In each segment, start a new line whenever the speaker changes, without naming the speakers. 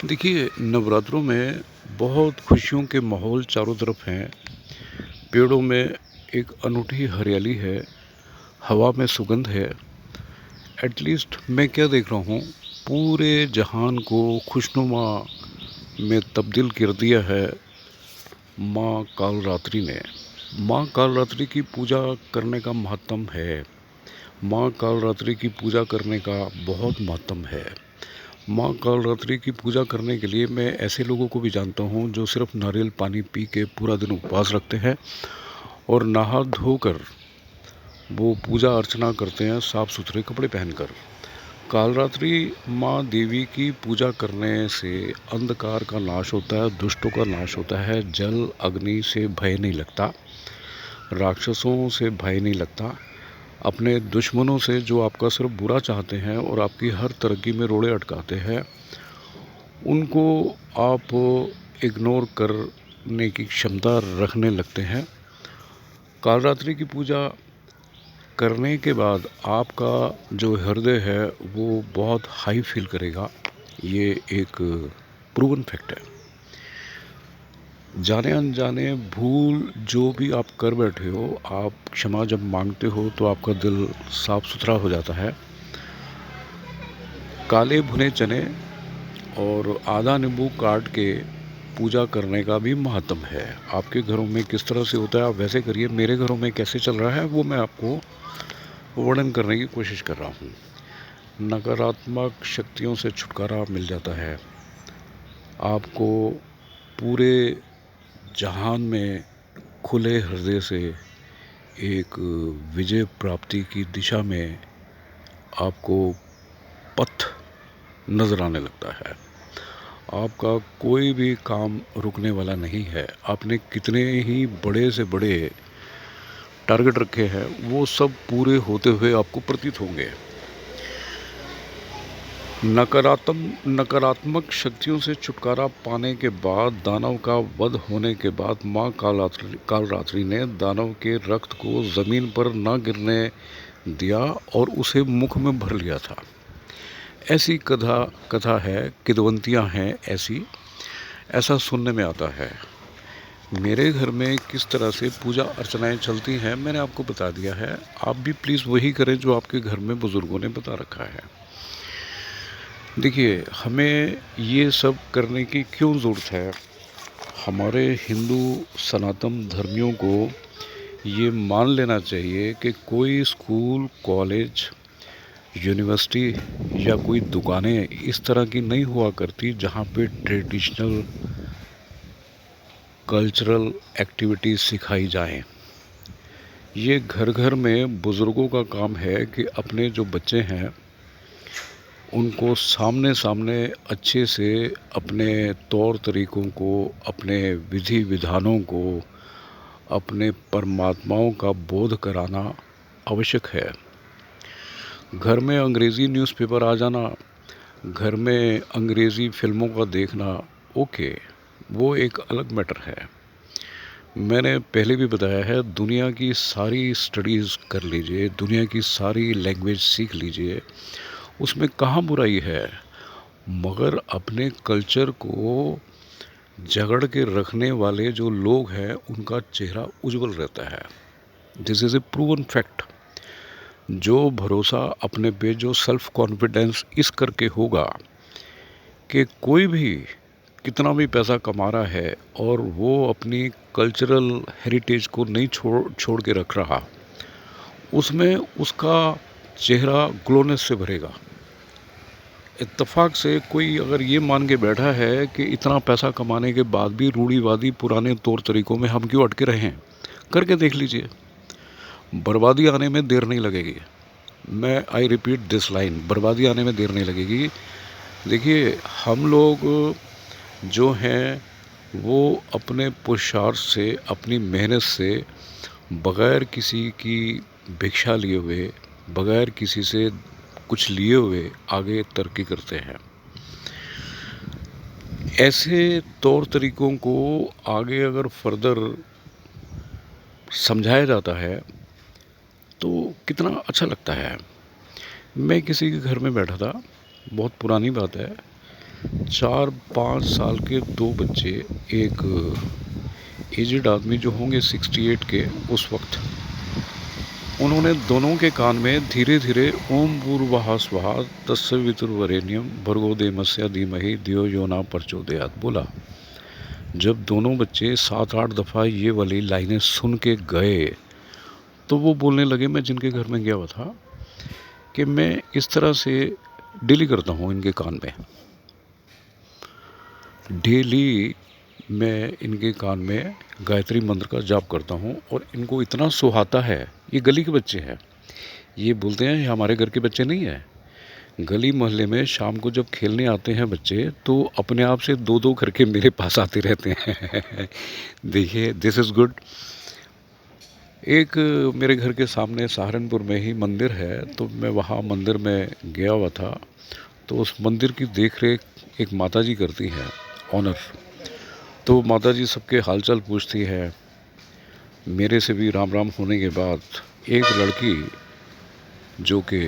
देखिए, नवरात्रों में बहुत खुशियों के माहौल चारों तरफ हैं। पेड़ों में एक अनूठी हरियाली है, हवा में सुगंध है। एटलीस्ट मैं क्या देख रहा हूँ, पूरे जहान को खुशनुमा में तब्दील कर दिया है माँ कालरात्रि ने। माँ कालरात्रि की पूजा करने का महत्व है। माँ कालरात्रि की पूजा करने का बहुत महत्व है। माँ कालरात्रि की पूजा करने के लिए मैं ऐसे लोगों को भी जानता हूँ जो सिर्फ नारियल पानी पी के पूरा दिन उपवास रखते हैं और नहा धोकर वो पूजा अर्चना करते हैं साफ सुथरे कपड़े पहनकर। कालरात्रि माँ देवी की पूजा करने से अंधकार का नाश होता है, दुष्टों का नाश होता है, जल अग्नि से भय नहीं लगता, राक्षसों से भय नहीं लगता। अपने दुश्मनों से जो आपका सिर्फ बुरा चाहते हैं और आपकी हर तरक्की में रोड़े अटकाते हैं, उनको आप इग्नोर करने की क्षमता रखने लगते हैं। कालरात्रि की पूजा करने के बाद आपका जो हृदय है वो बहुत हाई फील करेगा। ये एक प्रूवन फैक्ट है। जाने अनजाने भूल जो भी आप कर बैठे हो, आप क्षमा जब मांगते हो तो आपका दिल साफ सुथरा हो जाता है। काले भुने चने और आधा नींबू काट के पूजा करने का भी महत्व है। आपके घरों में किस तरह से होता है आप वैसे करिए। मेरे घरों में कैसे चल रहा है वो मैं आपको वर्णन करने की कोशिश कर रहा हूँ। नकारात्मक शक्तियों से छुटकारा मिल जाता है आपको। पूरे जहान में खुले हृदय से एक विजय प्राप्ति की दिशा में आपको पथ नज़र आने लगता है। आपका कोई भी काम रुकने वाला नहीं है। आपने कितने ही बड़े से बड़े टारगेट रखे हैं वो सब पूरे होते हुए आपको प्रतीत होंगे। नकारात्मक शक्तियों से छुटकारा पाने के बाद, दानव का वध होने के बाद माँ कालरात्रि ने दानव के रक्त को ज़मीन पर न गिरने दिया और उसे मुख में भर लिया था। ऐसी कथा है, किंवदंतियाँ हैं ऐसा सुनने में आता है। मेरे घर में किस तरह से पूजा अर्चनाएं चलती हैं मैंने आपको बता दिया है। आप भी प्लीज़ वही करें जो आपके घर में बुज़ुर्गों ने बता रखा है। देखिए, हमें ये सब करने की क्यों ज़रूरत है? हमारे हिंदू सनातन धर्मियों को ये मान लेना चाहिए कि कोई स्कूल, कॉलेज, यूनिवर्सिटी या कोई दुकानें इस तरह की नहीं हुआ करती जहाँ पे ट्रेडिशनल कल्चरल एक्टिविटीज़ सिखाई जाएं। ये घर घर में बुज़ुर्गों का काम है कि अपने जो बच्चे हैं उनको सामने सामने अच्छे से अपने तौर तरीक़ों को, अपने विधि विधानों को, अपने परमात्माओं का बोध कराना आवश्यक है। घर में अंग्रेज़ी न्यूज़पेपर आ जाना, घर में अंग्रेज़ी फ़िल्मों का देखना, ओके, वो एक अलग मैटर है। मैंने पहले भी बताया है, दुनिया की सारी स्टडीज़ कर लीजिए, दुनिया की सारी लैंग्वेज सीख लीजिए, उसमें कहाँ बुराई है। मगर अपने कल्चर को जगड़ के रखने वाले जो लोग हैं उनका चेहरा उज्जवल रहता है। This is a proven fact. जो भरोसा अपने पे, जो सेल्फ कॉन्फिडेंस इस करके होगा कि कोई भी कितना भी पैसा कमा रहा है और वो अपनी कल्चरल हेरिटेज को नहीं छोड़ के रख रहा, उसमें उसका चेहरा ग्लोनेस से भरेगा। इत्तेफाक से कोई अगर ये मान के बैठा है कि इतना पैसा कमाने के बाद भी रूढ़िवादी पुराने तौर तरीक़ों में हम क्यों अटके रहे हैं, करके देख लीजिए, बर्बादी आने में देर नहीं लगेगी। मैं आई रिपीट दिस लाइन, बर्बादी आने में देर नहीं लगेगी। देखिए, हम लोग जो हैं वो अपने पुरुषार्थ से, अपनी मेहनत से, बग़ैर किसी की भिक्षा लिए हुए, बग़ैर किसी से कुछ लिए हुए आगे तरक्की करते हैं। ऐसे तौर तरीक़ों को आगे अगर फर्दर समझाया जाता है तो कितना अच्छा लगता है। मैं किसी के घर में बैठा था, बहुत पुरानी बात है, 4-5 साल के 2 बच्चे, एक एजेड आदमी जो होंगे 68 के उस वक्त, उन्होंने दोनों के कान में धीरे धीरे ओम भूर्भुवः स्वः तत्सवितुर्वरेण्यं भर्गो देवस्य धीमहि धियो यो न प्रचोदयात् बोला। जब दोनों बच्चे 7-8 दफ़ा ये वाली लाइनें सुन के गए तो वो बोलने लगे, मैं जिनके घर में गया हुआ था, कि मैं इस तरह से डेली करता हूँ इनके कान में, डेली मैं इनके कान में गायत्री मंत्र का जाप करता हूँ और इनको इतना सुहाता है। ये गली के बच्चे हैं, ये बोलते हैं ये हमारे घर के बच्चे नहीं हैं। गली मोहल्ले में शाम को जब खेलने आते हैं बच्चे तो अपने आप से 2-2 करके मेरे पास आते रहते हैं। देखिए, दिस इज़ गुड। एक मेरे घर के सामने सहारनपुर में ही मंदिर है, तो मैं वहाँ मंदिर में गया हुआ था, तो उस मंदिर की देख रेख एक माताजी करती हैं, ऑनर। तो माताजी सबके हालचाल पूछती है। मेरे से भी राम राम होने के बाद एक लड़की जो कि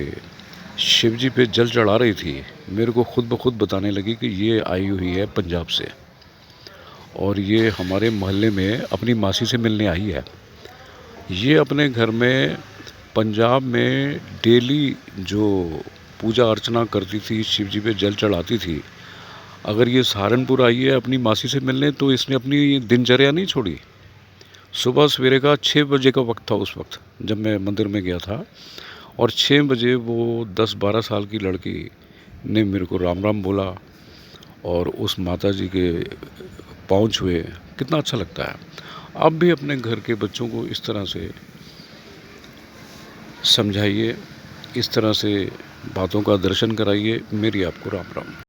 शिव जी पे जल चढ़ा रही थी, मेरे को खुद ब खुद बताने लगी कि ये आई हुई है पंजाब से और ये हमारे मोहल्ले में अपनी मासी से मिलने आई है। ये अपने घर में पंजाब में डेली जो पूजा अर्चना करती थी, शिव जी पे जल चढ़ाती थी, अगर ये सहारनपुर आई है अपनी मासी से मिलने तो इसने अपनी दिनचर्या नहीं छोड़ी। सुबह सवेरे का 6 बजे का वक्त था उस वक्त जब मैं मंदिर में गया था, और 6 बजे वो 10-12 साल की लड़की ने मेरे को राम राम बोला और उस माताजी के पाँव छुए। कितना अच्छा लगता है। आप भी अपने घर के बच्चों को इस तरह से समझाइए, इस तरह से बातों का दर्शन कराइए। मेरी आपको राम राम।